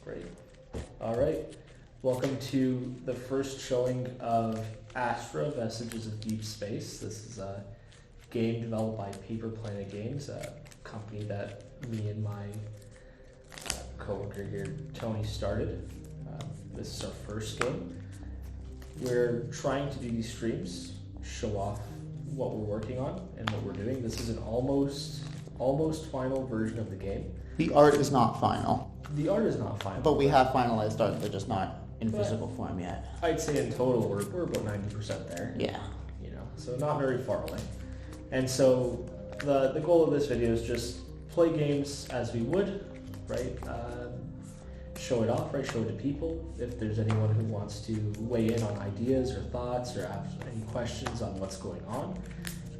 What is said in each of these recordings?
Great. All right. Welcome to the first showing of Astra, Vestiges of Deep Space. This is a game developed by Paper Planet Games, a company that me and my co-worker here, Tony, started. This is our first game. We're trying to do these streams, show off what we're working on and what we're doing. This is an almost final version of the game. The art is not final. The art is not final. But we have finalized art, they're just not in physical form yet. I'd say in total we're about 90% there. Yeah. You know, so not very far away. And so the goal of this video is just play games as we would, right? Show it off, right? Show it to people. If there's anyone who wants to weigh in on ideas or thoughts or have any questions on what's going on,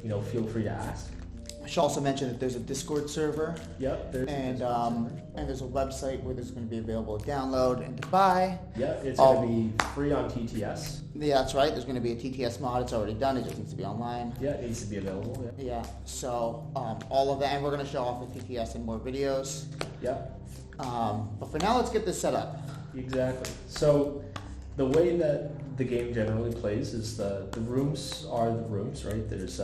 you know, feel free to ask. I should also mention that there's a Discord server. Yep, there's and there's a website where there's going to be available to download and to buy. Yeah, it's going to be free on TTS. Yeah, that's right. There's going to be a TTS mod. It's already done. It just needs to be online. Yeah, it needs to be available. Yeah. So all of that, and we're going to show off the TTS in more videos. Yep. But for now, let's get this set up. Exactly. So the way that the game generally plays is the rooms are the rooms, right? There's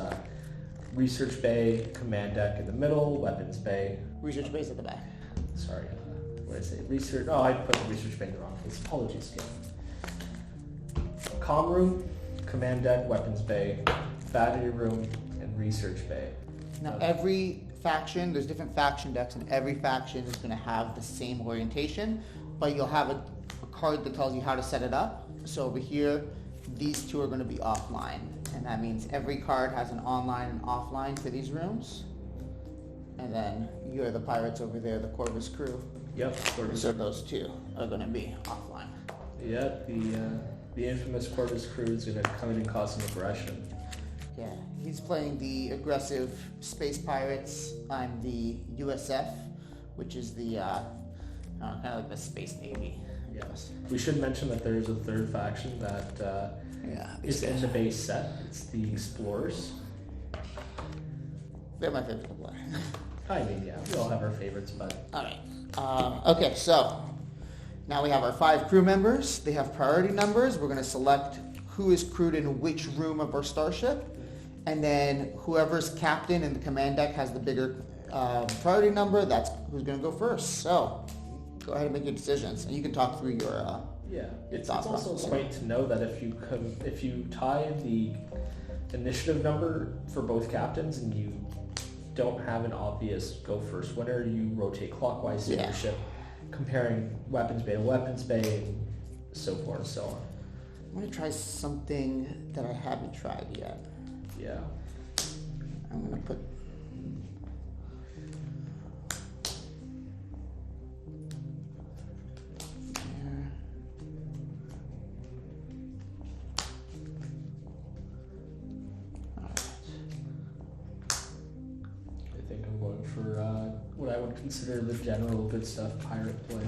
research bay, command deck in the middle, weapons bay. Research base at the back. Sorry, what did I say? Research. Oh, I put the research bay in the wrong place. Apologies, Skip. Comm room, command deck, weapons bay, battery room, and research bay. Now every faction, there's different faction decks, and every faction is going to have the same orientation, but you'll have a card that tells you how to set it up. So over here, these two are going to be offline, and that means every card has an online and offline for these rooms. And then you're the pirates over there, the Corvus Crew. Yep. So those two are going to be offline. Yeah, the infamous Corvus Crew is going to come in and cause some aggression. Yeah, he's playing the aggressive space pirates. I'm the USF, which is the kind of like the space navy. Yes. We should mention that there is a third faction that is in the base set. It's the Explorers. They're my favorite to play. I mean, yeah, we all have our favorites, but... All right. Okay, so now we have our 5 crew members. They have priority numbers. We're going to select who is crewed in which room of our starship. And then whoever's captain in the command deck has the bigger priority number. That's who's going to go first. So go ahead and make your decisions, and you can talk through your It's also quaint to know that if you tie the initiative number for both captains and you don't have an obvious go first winner, you rotate clockwise in your ship, comparing weapons bay to weapons bay, and so forth and so on. I'm going to try something that I haven't tried yet. Yeah. I'm going to put... I think I'm going for what I would consider the general good stuff pirate play.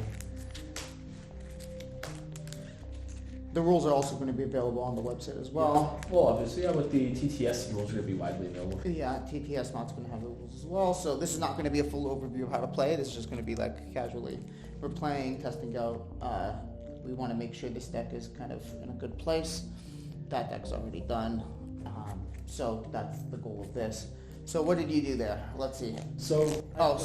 The rules are also going to be available on the website as well. Yeah. Well, obviously, with the TTS, the rules are going to be widely available. Yeah, TTS mod's going to have the rules as well. So this is not going to be a full overview of how to play. This is just going to be like casually. We're playing, testing out. We want to make sure this deck is kind of in a good place. That deck's already done. So that's the goal of this. So what did you do there? Let's see. So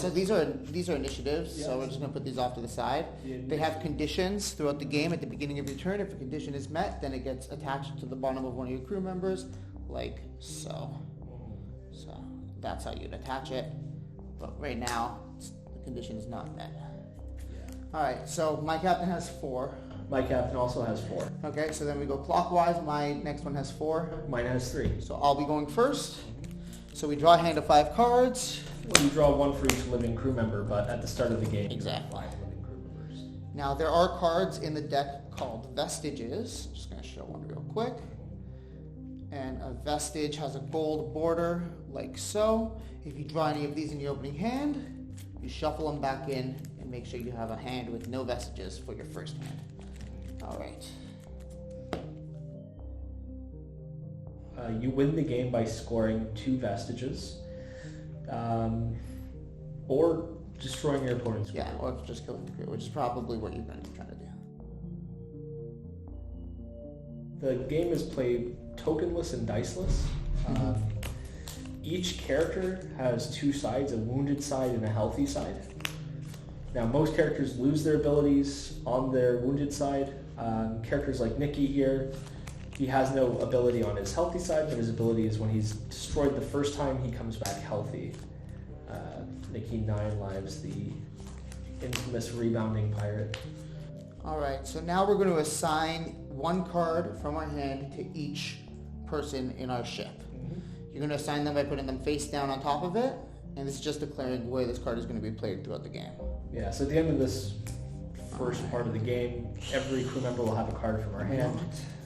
these are initiatives. Yes. So we're just going to put these off to the side. They have conditions throughout the game at the beginning of your turn. If a condition is met, then it gets attached to the bottom of one of your crew members, like so. So that's how you'd attach it. But right now, the condition is not met. Yeah. All right. So my captain has 4. My captain also has 4. Okay. So then we go clockwise. My next one has 4. Mine has 3. So I'll be going first. So we draw a hand of 5 cards. Well, you draw 1 for each living crew member, but at the start of the game, exactly. you have 5 living crew members. Now there are cards in the deck called Vestiges. I'm just going to show one real quick. And a vestige has a gold border, like so. If you draw any of these in your opening hand, you shuffle them back in and make sure you have a hand with no vestiges for your first hand. All right. You win the game by scoring 2 vestiges, or Destroying your opponent's crew. Yeah, or just killing the crew, which is probably what you're going to try to do. The game is played tokenless and diceless. Each character has two sides, a wounded side and a healthy side. Now, most characters lose their abilities on their wounded side. Characters like Nikki here, he has no ability on his healthy side, but his ability is when he's destroyed the first time, he comes back healthy. Nikki 9 lives, the infamous rebounding pirate. Alright, so now we're going to assign one card from our hand to each person in our ship. You're going to assign them by putting them face down on top of it, and this is just declaring where this card is going to be played throughout the game. Yeah, so at the end of this first part of the game, every crew member will have a card from our hand.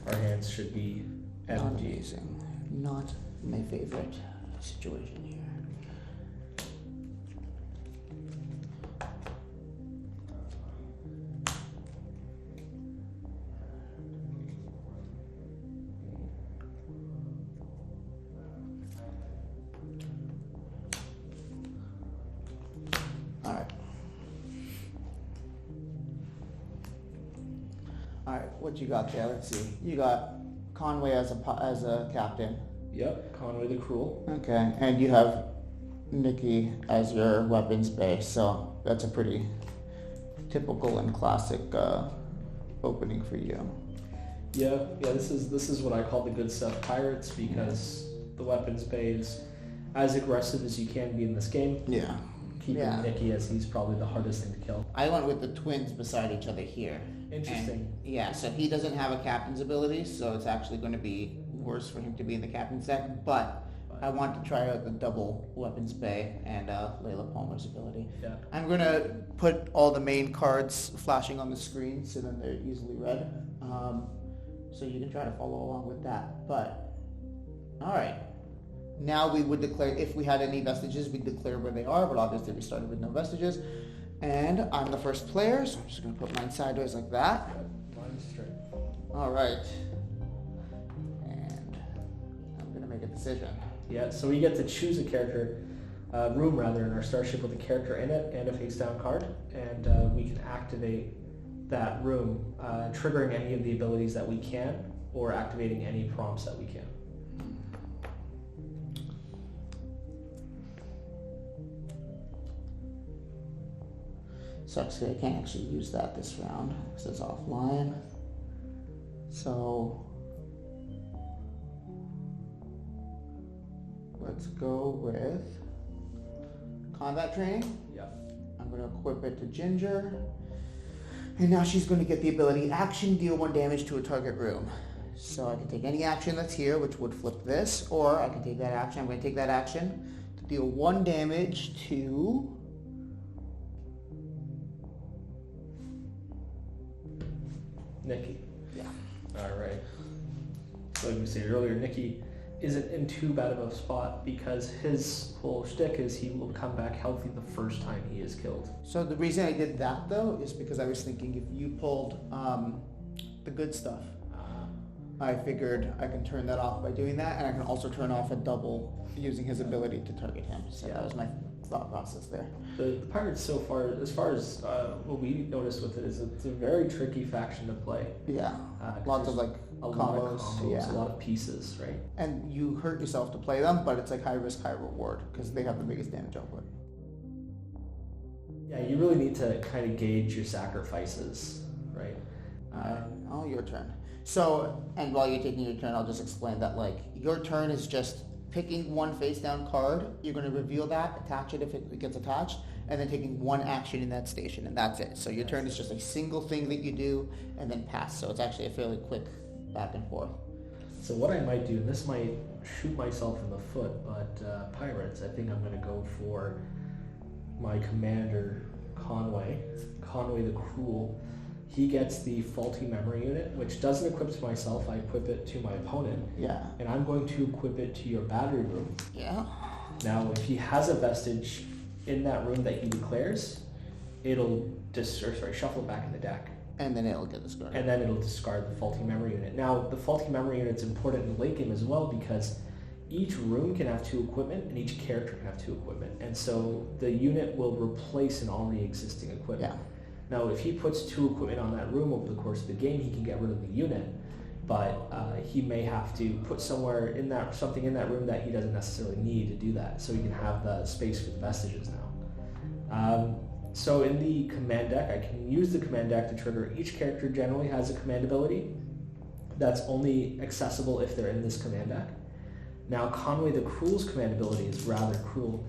Our hands should be empty. Amazing. Not my favorite situation here. Alright, what you got there? Let's see. You got Conway as a captain. Yep, Conway the Cruel. Okay, and you have Nikki as your weapons base, so that's a pretty typical and classic opening for you. Yeah. This is what I call the good stuff pirates, because the weapons bay is as aggressive as you can be in this game. Yeah. Keeping Nikki as he's probably the hardest thing to kill. I went with the twins beside each other here. Interesting. And, so he doesn't have a captain's ability, so it's actually going to be worse for him to be in the captain's deck, but I want to try out the double weapons bay and Layla Palmer's ability. Yeah. I'm going to put all the main cards flashing on the screen so then they're easily read. So you can try to follow along with that. But, alright. Now we would declare, if we had any vestiges, we'd declare where they are, but obviously we started with no vestiges. And I'm the first player, so I'm just going to put mine sideways like that. Mine's straight. Alright. And I'm going to make a decision. Yeah, so we get to choose a character, room rather, in our starship with a character in it and a face down card, and we can activate that room, triggering any of the abilities that we can, or activating any prompts that we can. Sucks that I can't actually use that this round because it's offline. So let's go with combat training. Yeah. I'm going to equip it to Ginger. And now she's going to get the ability action, deal 1 damage to a target room. So I can take any action that's here, which would flip this, or I can take that action. I'm going to take that action to deal 1 damage to Nikki. Yeah. Alright. So like we said earlier, Nikki isn't in too bad of a spot because his whole shtick is he will come back healthy the first time he is killed. So the reason I did that though is because I was thinking if you pulled the good stuff, I figured I can turn that off by doing that, and I can also turn off a double using his ability to target him. So that was my thought process there. The Pirates so far, as what we noticed with it, is it's a very tricky faction to play. Yeah, lots of like a combos, lot of combos, yeah. a lot of pieces, right? And you hurt yourself to play them, but it's like high risk, high reward because they have the biggest damage output. Yeah, you really need to kind of gauge your sacrifices, right? Your turn. So, and while you're taking your turn, I'll just explain that like your turn is just picking 1 face down card. You're going to reveal that, attach it if it gets attached, and then taking 1 action in that station, and that's it. So your turn is just a single thing that you do, and then pass. So it's actually a fairly quick back and forth. So what I might do, and this might shoot myself in the foot, but Pirates, I think I'm going to go for my commander, Conway the Cruel. He gets the faulty memory unit, which doesn't equip to myself. I equip it to my opponent. Yeah. And I'm going to equip it to your battery room. Yeah. Now, if he has a vestige in that room that he declares, it'll shuffle back in the deck. And then it'll get discarded. And then it'll discard the faulty memory unit. Now, the faulty memory unit's important in the late game as well because each room can have 2 equipment, and each character can have 2 equipment. And so the unit will replace an already existing equipment. Yeah. Now, if he puts 2 equipment on that room over the course of the game, he can get rid of the unit, but he may have to put something in that room that he doesn't necessarily need to do that, so he can have the space for the vestiges now. So in the command deck, I can use the command deck to trigger. Each character generally has a command ability that's only accessible if they're in this command deck. Now, Conway the Cruel's command ability is rather cruel.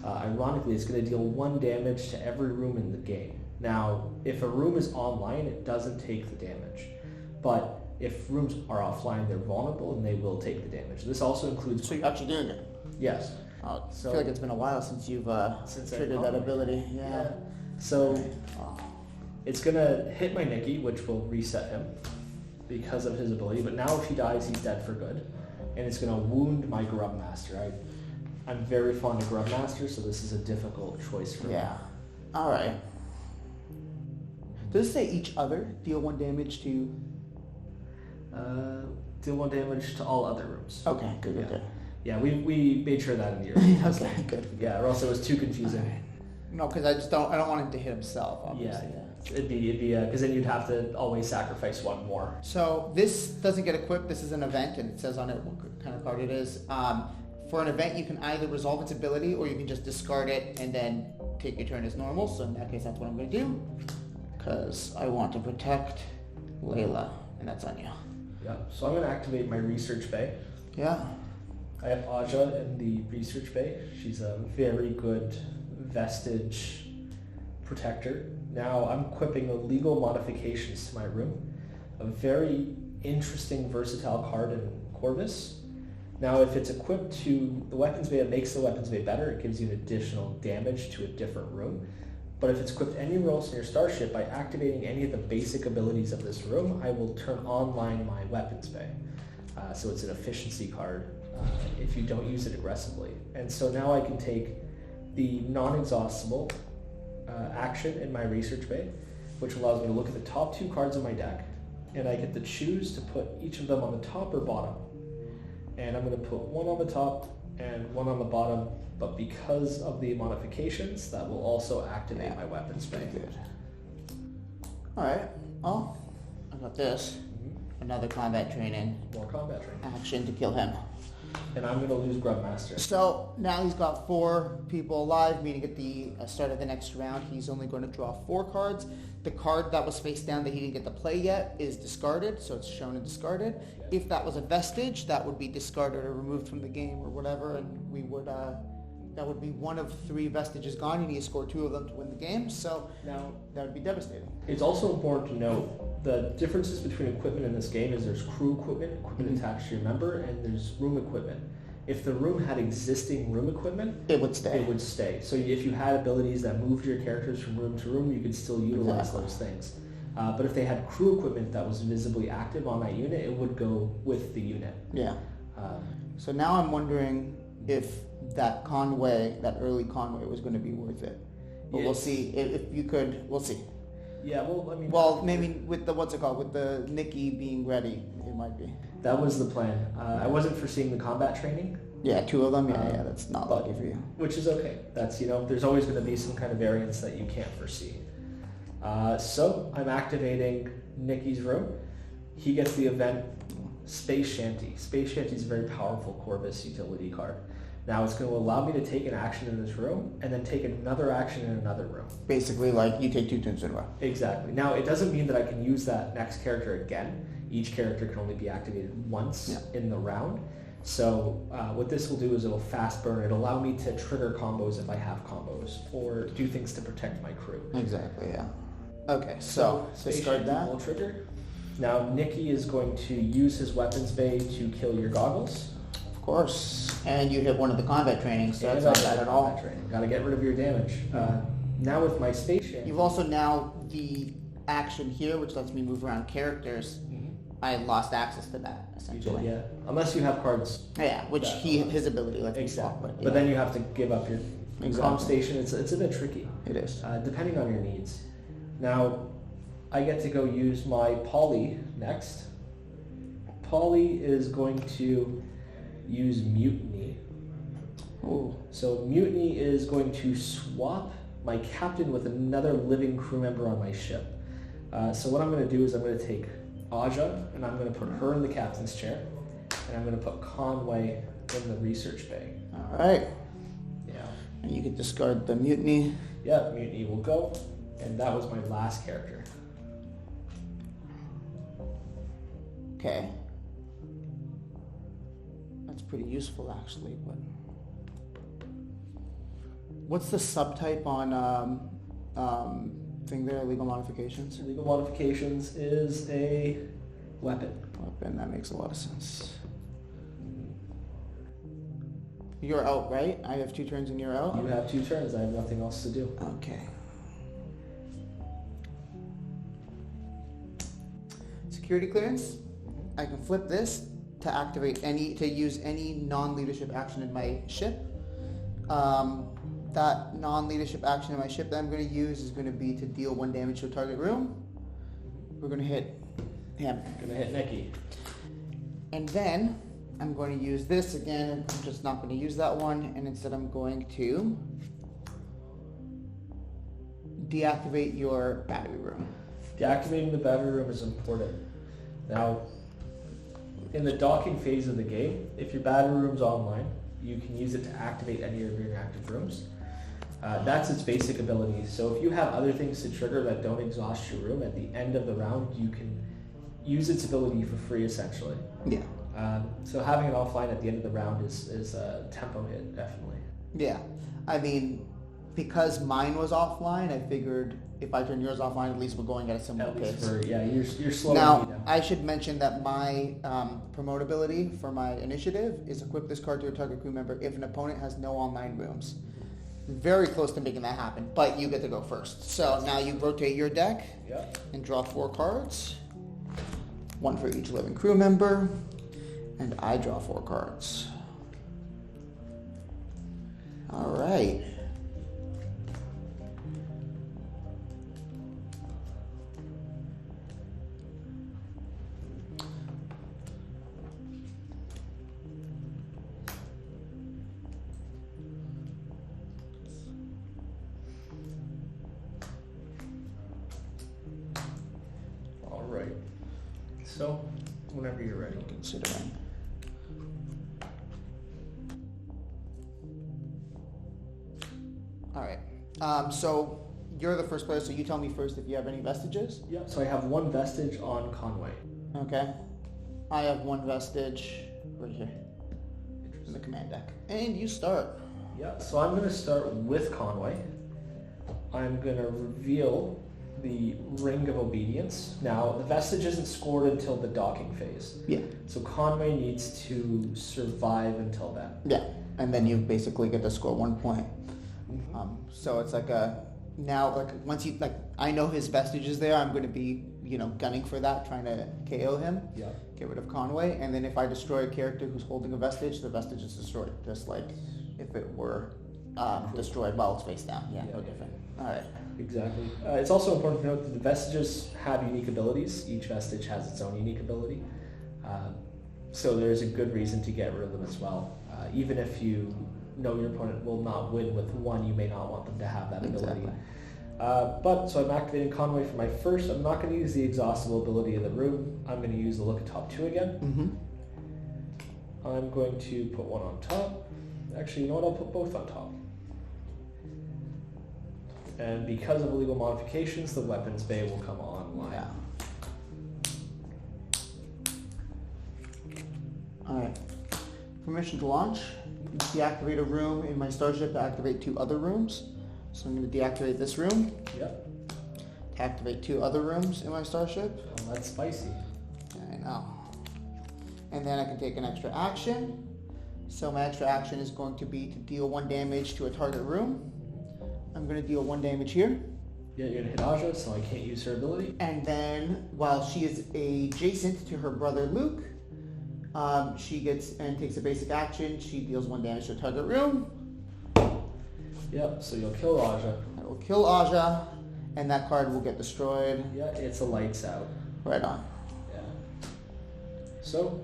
Ironically, it's going to deal 1 damage to every room in the game. Now, if a room is online, it doesn't take the damage. But if rooms are offline, they're vulnerable and they will take the damage. This also includes... So you're actually doing it? Yes. I feel like it's been a while since you've triggered that ability. Yeah. So it's going to hit my Nicky, which will reset him because of his ability. But now if he dies, he's dead for good. And it's going to wound my Grub Master. I'm very fond of Grub Master, so this is a difficult choice for me. Yeah. All right. Does it say each other deal 1 damage to... Deal 1 damage to all other rooms. Okay, good. Yeah, we made sure that in the early Okay, good. Yeah, or else it was too confusing. Right. No, because I don't want him to hit himself, obviously. Yeah. It'd be because then you'd have to always sacrifice 1 more. So this doesn't get equipped. This is an event, and it says on it what kind of card it is. For an event, you can either resolve its ability, or you can just discard it and then take your turn as normal. So in that case, that's what I'm going to do, because I want to protect Layla, and that's on you. Yeah. So I'm going to activate my research bay. Yeah. I have Aja in the research bay. She's a very good vestige protector. Now I'm equipping illegal modifications to my room. A very interesting versatile card in Corvus. Now if it's equipped to the weapons bay, it makes the weapons bay better. It gives you an additional damage to a different room. But if it's equipped anywhere else in your starship, by activating any of the basic abilities of this room, I will turn online my weapons bay. So it's an efficiency card if you don't use it aggressively. And so now I can take the non-exhaustible action in my research bay, which allows me to look at the top 2 cards of my deck, and I get to choose to put each of them on the top or bottom. And I'm going to put 1 on the top and 1 on the bottom, but because of the modifications, that will also activate my weapons bay. Good. Alright, well, I got this. Another combat training. More combat training. Action to kill him. And I'm going to lose Grub Master. So now he's got 4 people alive, meaning at the start of the next round, he's only going to draw 4 cards. The card that was face down that he didn't get to play yet is discarded, so it's shown and discarded. Okay. If that was a vestige, that would be discarded or removed from the game or whatever, and we would that would be 1 of 3 vestiges gone. You need to score 2 of them to win the game, so now that would be devastating. It's also important to note the differences between equipment in this game is there's crew equipment attached to your member, and there's room equipment. If the room had existing room equipment, it would stay. It would stay. So if you had abilities that moved your characters from room to room, you could still utilize those things. But if they had crew equipment that was visibly active on that unit, it would go with the unit. Yeah. So now I'm wondering if that Conway, that early Conway, was going to be worth it. But we'll see. If you could, we'll see. Yeah, well, I mean... Well, maybe with the, with the Nicky being ready, it might be. That was the plan. I wasn't foreseeing the combat training. Yeah, 2 of them, yeah, that's not lucky for you. Which is okay. That's, there's always going to be some kind of variance that you can't foresee. So, I'm activating Nicky's room. He gets the event Space Shanty. Space Shanty is a very powerful Corvus utility card. Now it's going to allow me to take an action in this room and then take another action in another room. Basically, like you take 2 turns in a row. Exactly. Now it doesn't mean that I can use that next character again. Each character can only be activated once in the round. So what this will do is it'll fast burn. It'll allow me to trigger combos if I have combos, or do things to protect my crew. Exactly, yeah. Okay, so discard that. Will trigger. Now Nicky is going to use his weapons bay to kill your goggles. Of course, and you hit 1 of the combat trainings, so that's not bad at all. Got to get rid of your damage. Now with my station, you've also now the action here, which lets me move around characters. I lost access to that essentially. Yeah, unless you have cards. Yeah, which his ability lets me swap. But then you have to give up your comm station. It's a bit tricky. It is, depending on your needs. Now, I get to go use my Polly next. Polly is going to use Mutiny. Ooh. So Mutiny is going to swap my captain with another living crew member on my ship. So what I'm going to do is I'm going to take Aja, and I'm going to put her in the captain's chair, and I'm going to put Conway in the research bay. All right. Yeah. And you can discard the mutiny. Yeah, Mutiny will go, and that was my last character. Okay. That's pretty useful, actually. But what's the subtype on thing there? Legal modifications. Legal modifications is a weapon. Weapon. That makes a lot of sense. You're out, right? I have 2 turns and you're out? You have 2 turns. I have nothing else to do. Okay. Security clearance. I can flip this to activate to use any non-leadership action in my ship. That non-leadership action in my ship that I'm going to use is going to be to deal 1 damage to a target room. We're going to hit him. Gonna hit Nikki. And then I'm going to use this again. I'm just not going to use that one, and instead I'm going to deactivate your battery room. Deactivating the battery room is important. Now, in the docking phase of the game, if your battery room's online, you can use it to activate any of your active rooms. That's its basic ability. So if you have other things to trigger that don't exhaust your room, at the end of the round, you can use its ability for free, essentially. Yeah. So having it offline at the end of the round is a tempo hit, definitely. Yeah. I mean, because mine was offline, I figured if I turn yours offline, at least we're going at a similar pace. You're slowing Now, me down. I should mention that my promote ability for my initiative is equip this card to a target crew member if an opponent has no online rooms. Very close to making that happen, but you get to go first. So now you rotate your deck and draw 4 cards. 1 for each living crew member. And I draw 4 cards. All right. All right. So, whenever you're ready. Considering. All right. So you're the first player, so you tell me first if you have any vestiges. Yeah. So I have 1 vestige on Conway. Okay. I have 1 vestige right here in the command deck. And you start. Yeah. So I'm going to start with Conway. I'm going to reveal the Ring of Obedience. Now, the vestige isn't scored until the docking phase. Yeah. So Conway needs to survive until then. Yeah. And then you basically get to score 1 point. So it's like once you I know his vestige is there, I'm going to be gunning for that, trying to KO him. Yeah. Get rid of Conway, and then if I destroy a character who's holding a vestige, the vestige is destroyed, just like if it were destroyed while it's face down. Yeah, no different. All right. Exactly. It's also important to note that the vestiges have unique abilities. Each vestige has its own unique ability. So there's a good reason to get rid of them as well. Even if you know your opponent will not win with 1, you may not want them to have that ability. Exactly. So I'm activating Conway for my first. I'm not going to use the exhaustible ability of the room. I'm going to use the look at top 2 again. Mm-hmm. I'm going to put 1 on top. Actually, you know what? I'll put both on top. And because of illegal modifications, the weapons bay will come online. Yeah. All right. Permission to launch. Deactivate a room in my starship to activate 2 other rooms. So I'm going to deactivate this room. Yep. To activate 2 other rooms in my starship. Well, that's spicy. I know. And then I can take an extra action. So my extra action is going to be to deal 1 damage to a target room. I'm going to deal 1 damage here. Yeah, you're going to hit Aja, so I can't use her ability. And then, while she is adjacent to her brother Luke, she gets and takes a basic action. She deals 1 damage to a target room. Yep, so you'll kill Aja. I will kill Aja, and that card will get destroyed. Yeah, it's a lights out. Right on. Yeah. So,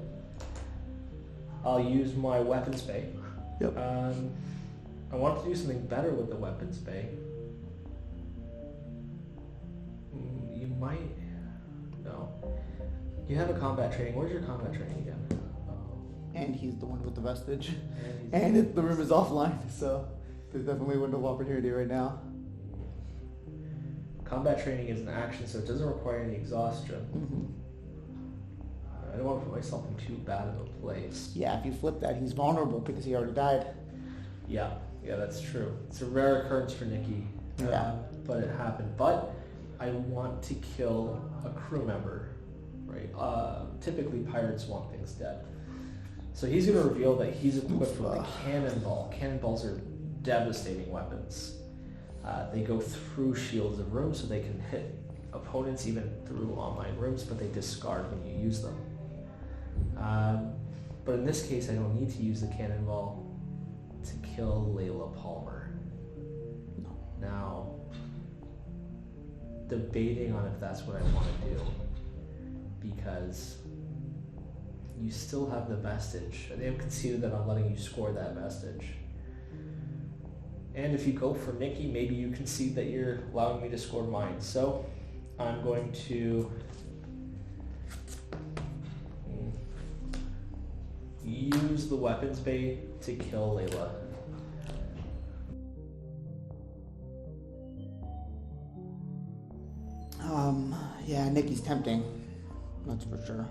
I'll use my weapons bay. Yep. I want to do something better with the weapons bay. You might. No. You have a combat training. Where's your combat training again? And he's the one with the vestige. And The room is offline, so there's definitely a window of opportunity right now. Combat training is an action, so it doesn't require any exhaustion. I don't want to put myself in too bad of a place. Yeah, if you flip that, he's vulnerable because he already died. Yeah, that's true. It's a rare occurrence for Nikki, but it happened. But I want to kill a crew member, right? Typically, pirates want things dead. So he's going to reveal that he's equipped with a cannonball. Cannonballs are devastating weapons. They go through shields of rooms, so they can hit opponents even through online rooms, but they discard when you use them. But in this case, I don't need to use the cannonball to kill Layla Palmer. Now, debating on if that's what I want to do, because you still have the vestige. They have conceded that I'm letting you score that vestige. And if you go for Nikki, maybe you concede that you're allowing me to score mine. So I'm going to use the weapons bay to kill Layla. Yeah, Nikki's tempting. That's for sure.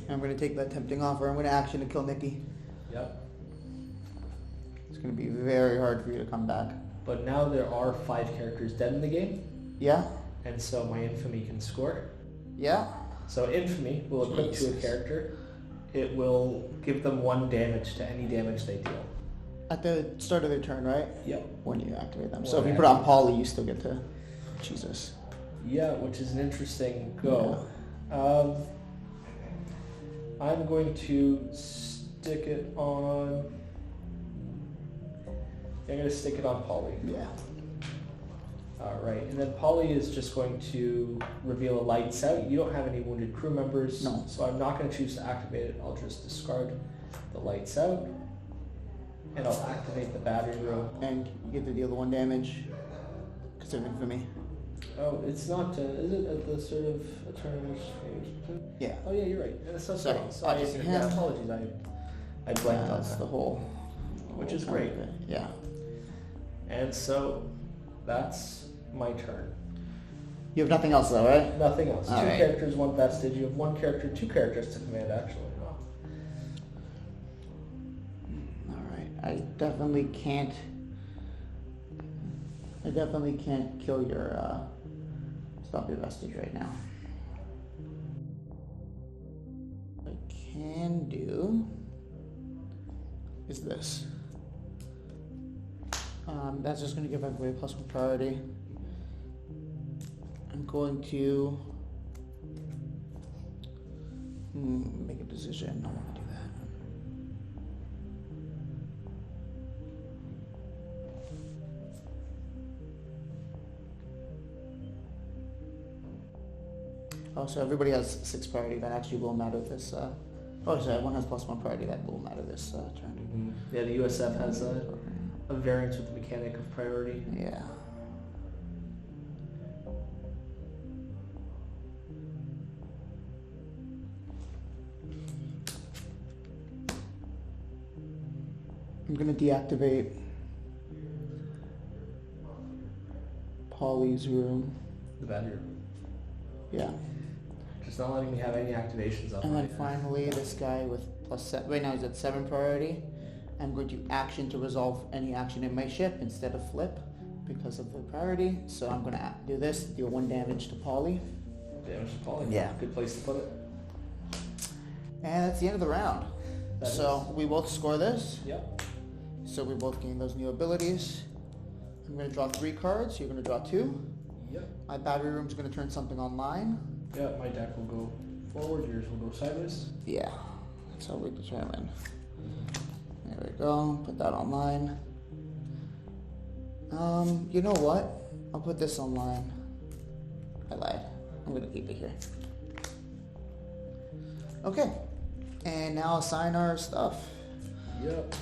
I'm going to take that tempting offer. I'm going to action to kill Nikki. Yep. It's going to be very hard for you to come back. But now there are 5 characters dead in the game, Yeah? and so my infamy can score. Yeah? So infamy will equip to a character. It will give them 1 damage to any damage they deal. At the start of their turn, right? Yep. When you activate them. Well, So if you put on Polly, you still get to... Jesus. Yeah, which is an interesting go. I'm going to stick it on... I'm going to stick it on Polly. Yeah. Alright, and then Polly is just going to reveal a lights out. You don't have any wounded crew members, No. so I'm not going to choose to activate it. I'll just discard the lights out, and I'll activate the battery room. And you get to deal the 1 damage. Because of infamy. Oh, it's not, is it at the sort of a turn? Yeah. Oh yeah, you're right. And it's so So, sorry. obviously Yeah, him. apologies, I blanked on That's that. the whole... Which is part great. of it. Yeah. And so, that's my turn. You have nothing else though, right? Nothing else. All 2 right. characters, 1 vestige. You have 1 character, 2 characters to command, actually. No. Alright. I definitely can't kill your, stop your vestige right now. What I can do is this. That's just going to give everybody a +1 priority. I'm going to make a decision. I want to do that. Oh, so everybody has 6 priority. That actually will matter this. Sorry, 1 has +1 priority. That will matter this turn. Yeah, the USF has a variance with the mechanic of priority. Yeah. I'm gonna deactivate Polly's room. The battery room. Yeah. Just not letting me have any activations up. And then finally, this guy with +7. Right now he's at 7 priority. I'm going to action to resolve any action in my ship instead of flip because of the priority. So I'm going to do this, deal 1 damage to Polly. Damage to Polly. Yeah. Good place to put it. And that's the end of the round. So we both score this. Yep. So we both gain those new abilities. I'm going to draw 3 cards. You're going to draw 2. Yep. My battery room's going to turn something online. Yeah, my deck will go forward, yours will go sideways. Yeah, that's how we determine. There we go. Put that online. You know what? I'll put this online. I lied. I'm gonna keep it here. Okay. And now assign our stuff. Yep.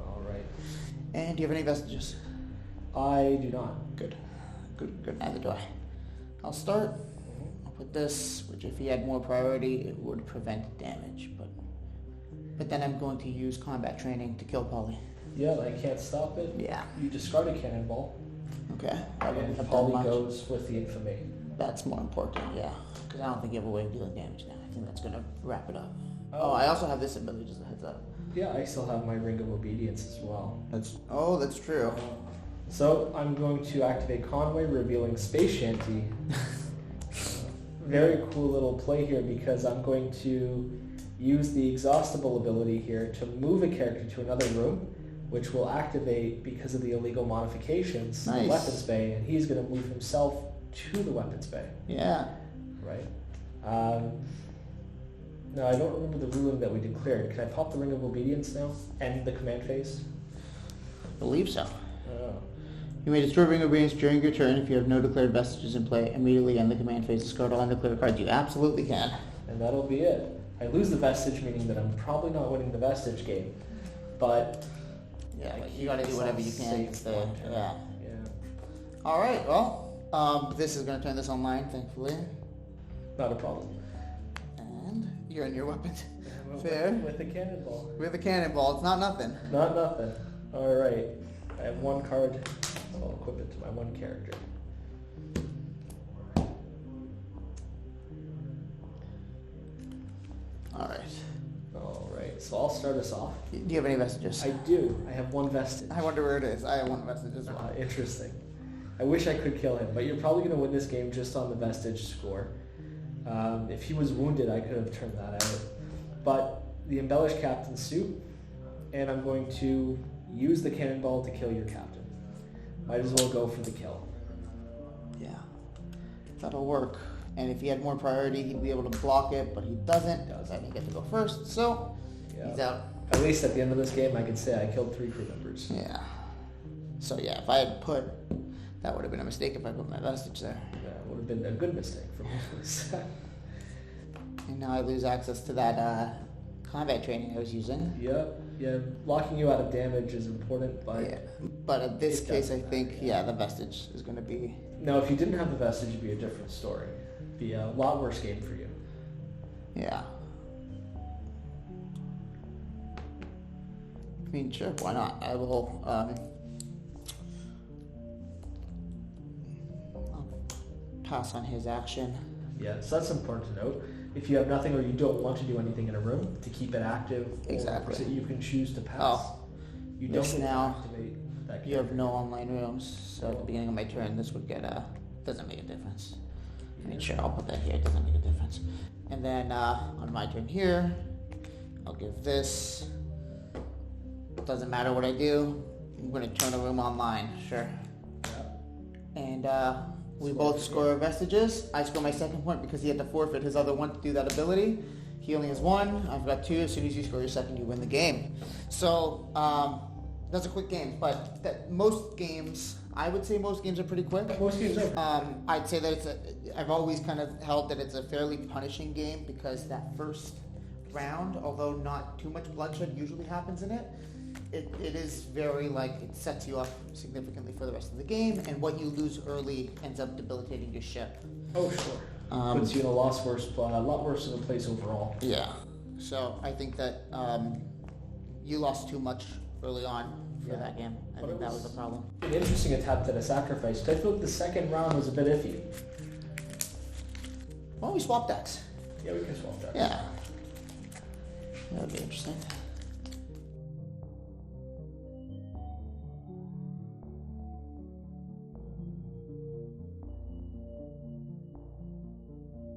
All right. And do you have any vestiges? I do not. Good. Good. Neither do I. I'll start. I'll put this, which if he had more priority, it would prevent damage. But then I'm going to use combat training to kill Polly. Yeah, I can't stop it. Yeah. You discard a cannonball. Okay. And Polly goes with the infamy. That's more important, yeah. Because I don't think you have a way of dealing damage now. I think that's going to wrap it up. Oh, I also have this ability, just a heads up. Yeah, I still have my Ring of Obedience as well. That's true. So I'm going to activate Conway, revealing Space Shanty. Very cool little play here because I'm going to use the exhaustible ability here to move a character to another room, which will activate because of the illegal modifications in the weapons bay, and he's going to move himself to the weapons bay. Yeah. Right. No, I don't remember the ruling that we declared. Can I pop the Ring of Obedience now? And the command phase? I believe so. Oh. You may destroy Ring of Obedience during your turn. If you have no declared vestiges in play, immediately end the command phase. Discard all undeclared cards. You absolutely can. And that'll be it. I lose the vestige, meaning that I'm probably not winning the vestige game. But yeah, you gotta do whatever you can. Yeah. All right. Well, this is gonna turn this online, thankfully. Not a problem. And you're in your weapon. Fair. With a cannonball. With a cannonball. It's not nothing. Not nothing. All right. I have one card. I'll equip it to my one character. All right. So I'll start us off. Do you have any vestiges? I do. I have one vestige. I wonder where it is. I have one vestige as well. Interesting. I wish I could kill him, but you're probably going to win this game just on the vestige score. If he was wounded, I could have turned that out. But the embellished captain's suit, and I'm going to use the cannonball to kill your captain. Might as well go for the kill. Yeah, that'll work. And if he had more priority, he'd be able to block it, but he doesn't. I didn't get to go first, so he's out. At least at the end of this game, I could say I killed 3 crew members. Yeah. So yeah, if I had put, that would have been a mistake if I put my vestige there. Yeah, it would have been a good mistake for me. And now I lose access to that combat training I was using. Yeah, locking you out of damage is important, but... Yeah. But in this case, I think, the vestige is going to be... No, if you didn't have the vestige, it'd be a different story. It'd be a lot worse game for you. Yeah. I mean, sure, why not? I will, I'll pass on his action. Yeah, so that's important to note. If you have nothing or you don't want to do anything in a room, to keep it active, exactly, you can choose to pass. Oh, you don't now activate that. You have no online rooms, so at the beginning of my turn, this would get doesn't make a difference. I mean, sure, I'll put that here. It doesn't make a difference. And then on my turn here, I'll give this. Doesn't matter what I do. I'm going to turn a room online. Sure. Yeah. And we both score vestiges. I score my second point because he had to forfeit his other one to do that ability. He only has 1. I've got 2. As soon as you score your second, you win the game. So that's a quick game. But most games, I would say most games are pretty quick. Most games are. I'd say that I've always kind of held that it's a fairly punishing game because that first round, although not too much bloodshed usually happens in it, it is very it sets you up significantly for the rest of the game, and what you lose early ends up debilitating your ship. Oh, sure. Puts you in a lot worse of a place overall. Yeah. So I think that you lost too much early on for that game. I think that was the problem. An interesting attempt at a sacrifice, but I feel like the second round was a bit iffy. Why don't we swap decks? Yeah, we can swap decks. Yeah. That would be interesting.